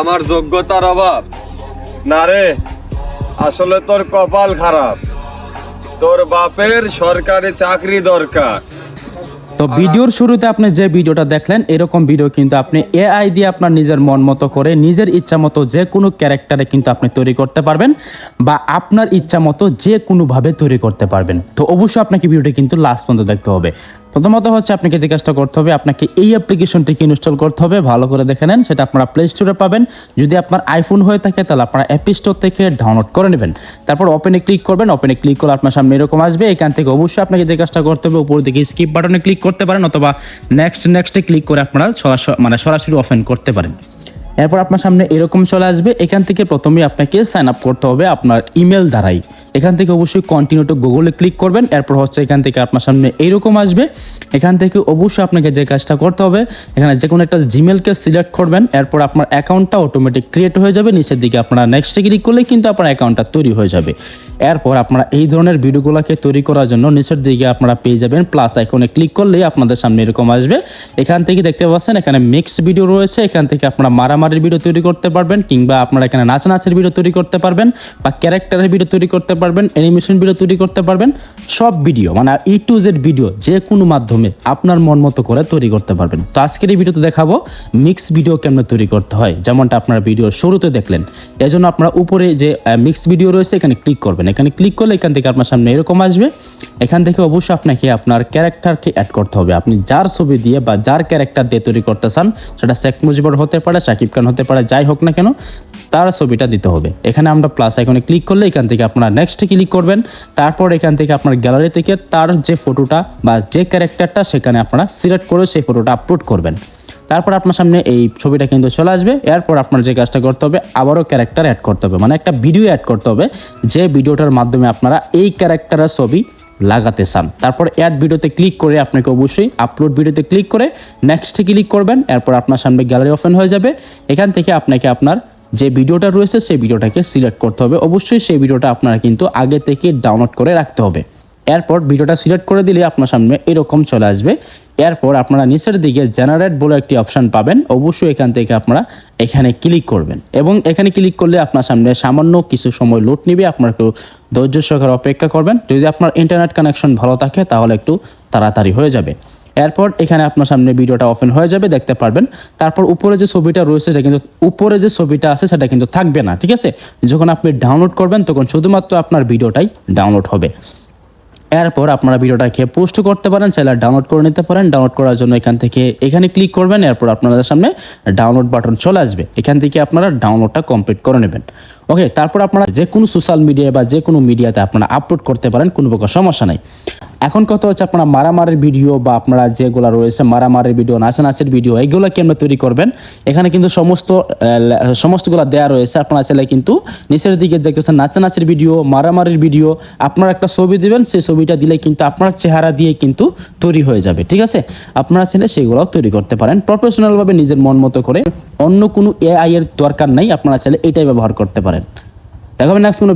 আমার যোগ্যতার অভাব? না রে, আসলে তোর কপাল খারাপ। তোর বাপের সরকারি চাকরি দরকার। তো ভিডিওর শুরুতে আপনি যে ভিডিওটা দেখলেন, এরকম ভিডিও কিন্তু আপনি এআই দিয়ে আপনার নিজের মন মতো করে নিজের ইচ্ছা মতো যে কোনো ক্যারেক্টারে কিন্তু আপনি তৈরি করতে পারবেন, বা আপনার ইচ্ছা মতো যে কোনোভাবে তৈরি করতে পারবেন। তো অবশ্যই আপনাকে ভিডিওটি কিন্তু লাস্ট পর্যন্ত দেখতে হবে। প্রথমত হচ্ছে আপনাকে যে কাজটা করতে হবে, আপনাকে এই অ্যাপ্লিকেশনটিকে ইনস্টল করতে হবে। ভালো করে দেখে নেন, সেটা আপনারা প্লে স্টোরে পাবেন। যদি আপনার আইফোন হয়ে থাকে তাহলে আপনারা অ্যাপ স্টোর থেকে ডাউনলোড করে নেবেন। তারপর ওপেনে ক্লিক করবেন। ওপেনে ক্লিক করলে আপনার সামনে এরকম আসবে। এখান থেকে অবশ্যই আপনাকে যে কাজটা করতে হবে, উপর দিকে স্কিপ বাটনে ক্লিক করতে পারেন, অথবা নেক্সটে ক্লিক করে আপনারা সরাসরি ওপেন করতে পারেন। এরপর আপনার সামনে এরকম চলে আসবে। এখান থেকে প্রথমে আপনাকে সাইন আপ করতে হবে আপনার ইমেল দ্বারাই। এখান থেকে অবশ্যই কন্টিনিউ টু গুগলে ক্লিক করবেন। এরপর হচ্ছে এখান থেকে আপনার সামনে এইরকম আসবে। এখান থেকে অবশ্যই আপনাকে যে কাজটা করতে হবে, এখানে যে কোনো একটা জিমেলকে সিলেক্ট করবেন। এরপর আপনার অ্যাকাউন্টটা অটোমেটিক ক্রিয়েট হয়ে যাবে। নিচের দিকে আপনারা নেক্সটে ক্লিক করলে কিন্তু আপনার অ্যাকাউন্টটা তৈরি হয়ে যাবে। এরপর আপনারা এই ধরনের ভিডিওগুলোকে তৈরি করার জন্য নিচের দিকে আপনারা পেয়ে যাবেন প্লাস আইকনে ক্লিক করলেই আপনাদের সামনে এরকম আসবে। এখান থেকে দেখতে পাচ্ছেন এখানে মিক্স ভিডিও রয়েছে। এখান থেকে আপনারা মারামারির ভিডিও তৈরি করতে পারবেন, কিংবা আপনারা এখানে নাচের ভিডিও তৈরি করতে পারবেন, বা ক্যারেক্টারের ভিডিও তৈরি করতে পারবেন, অ্যানিমেশন ভিডিও তৈরি করতে পারবেন। সব ভিডিও মানে ই টু জেড ভিডিও যে কোনো মাধ্যমে আপনার মন মতো করে তৈরি করতে পারবেন। তো আজকের এই ভিডিওতে দেখাবো মিক্স ভিডিও কেমন তৈরি করতে হয়, যেমনটা আপনারা ভিডিওর শুরুতে দেখলেন। এজন্য আপনারা উপরে যে মিক্স ভিডিও রয়েছে এখানে ক্লিক করবেন। এখানে ক্লিক করলে এখান থেকে আপনার সামনে এরকম আসবে। এখান থেকে অবশ্যই আপনাকে আপনার ক্যারেক্টারকে অ্যাড করতে হবে। আপনি যার ছবি দিয়ে বা যার ক্যারেক্টার দিয়ে তৈরি করতে চান, সেটা শেখ মুজিবুর হতে পারে, শাকিব খান হতে পারে, যাই হোক না কেন, তার ছবিটা দিতে হবে। এখানে আমরা প্লাস আইকনে ক্লিক করলে এখান থেকে আপনারা নেক্সটে ক্লিক করবেন। তারপর এখান থেকে আপনার গ্যালারি থেকে তার যে ফটোটা বা যে ক্যারেক্টারটা সেখানে আপনারা সিলেক্ট করে সেই ফটোটা আপলোড করবেন। তারপর আপনার সামনে এই ছবিটা কিন্তু চলে আসবে। এরপর আপনার যে কাজটা করতে হবে, আবারও ক্যারেক্টার অ্যাড করতে হবে, মানে একটা ভিডিও অ্যাড করতে হবে যে ভিডিওটার মাধ্যমে আপনারা এই ক্যারেক্টারের ছবি লাগাতে চান। তারপর অ্যাড ভিডিওতে ক্লিক করে আপনাকে অবশ্যই আপলোড ভিডিওতে ক্লিক করে নেক্সটে ক্লিক করবেন। এরপর আপনার সামনে গ্যালারি ওপেন হয়ে যাবে। এখান থেকে আপনাকে আপনার যে ভিডিওটা রয়েছে সেই ভিডিওটাকে সিলেক্ট করতে হবে। অবশ্যই সেই ভিডিওটা আপনারা কিন্তু আগে থেকে ডাউনলোড করে রাখতে হবে। এরপর ভিডিওটা সিলেক্ট করে দিলে আপনার সামনে এরকম চলে আসবে। এরপর আপনারা নিচের দিকে জেনারেট বলে একটি অপশন পাবেন। অবশ্যই এখান থেকে আপনারা এখানে ক্লিক করবেন, এবং এখানে ক্লিক করলে আপনার সামনে সামান্য কিছু সময় লোড নেবে। আপনারা একটু ধৈর্য সহকারে অপেক্ষা করবেন। যদি আপনার ইন্টারনেট কানেকশন ভালো থাকে তাহলে একটু তাড়াতাড়ি হয়ে যাবে। এরপর এখানে আপনার সামনে ভিডিওটা ওপেন হয়ে যাবে, দেখতে পারবেন। তারপর উপরে যে ছবিটা রয়েছে সেটা কিন্তু উপরে যে ছবিটা আছে সেটা কিন্তু থাকবে না, ঠিক আছে? যখন আপনি ডাউনলোড করবেন তখন শুধুমাত্র আপনার ভিডিওটাই ডাউনলোড হবে। এরপর আপনারা ভিডিওটাকে পোস্ট করতে পারেন, চাইলে ডাউনলোড করে নিতে পারেন। ডাউনলোড করার জন্য এখান থেকে এখানে ক্লিক করবেন। এরপর আপনাদের সামনে ডাউনলোড বাটন চলে আসবে। এখান থেকে আপনারা ডাউনলোডটা কমপ্লিট করে নেবেন। ওকে, তারপর আপনারা যে কোনো সোশ্যাল মিডিয়া বা যে কোনো মিডিয়াতে আপনারা আপলোড করতে পারেন, কোনো প্রকার সমস্যা নাই। এখন কথা হচ্ছে আপনারা মারামারির ভিডিও বা আপনারা যেগুলো রয়েছে মারামারির ভিডিও, নাচের ভিডিও, এইগুলো কেমন তৈরি করবেন, এখানে কিন্তু সমস্তগুলো দেওয়া রয়েছে। আপনারা চাইলে কিন্তু নিচের দিকে দেখতেছেন নাচের ভিডিও, মারামারির ভিডিও, আপনারা একটা ছবি দিবেন, সেই ছবিটা দিলে কিন্তু আপনার চেহারা দিয়ে কিন্তু তৈরি হয়ে যাবে, ঠিক আছে? আপনারা চাইলে সেগুলোও তৈরি করতে পারেন প্রফেশনালভাবে নিজের মন মতো করে। অন্য কোনো এআই এর দরকার নাই, আপনারা চাইলে এটাই ব্যবহার করতে পারেন। দেখাবেন নেক্সট কোনো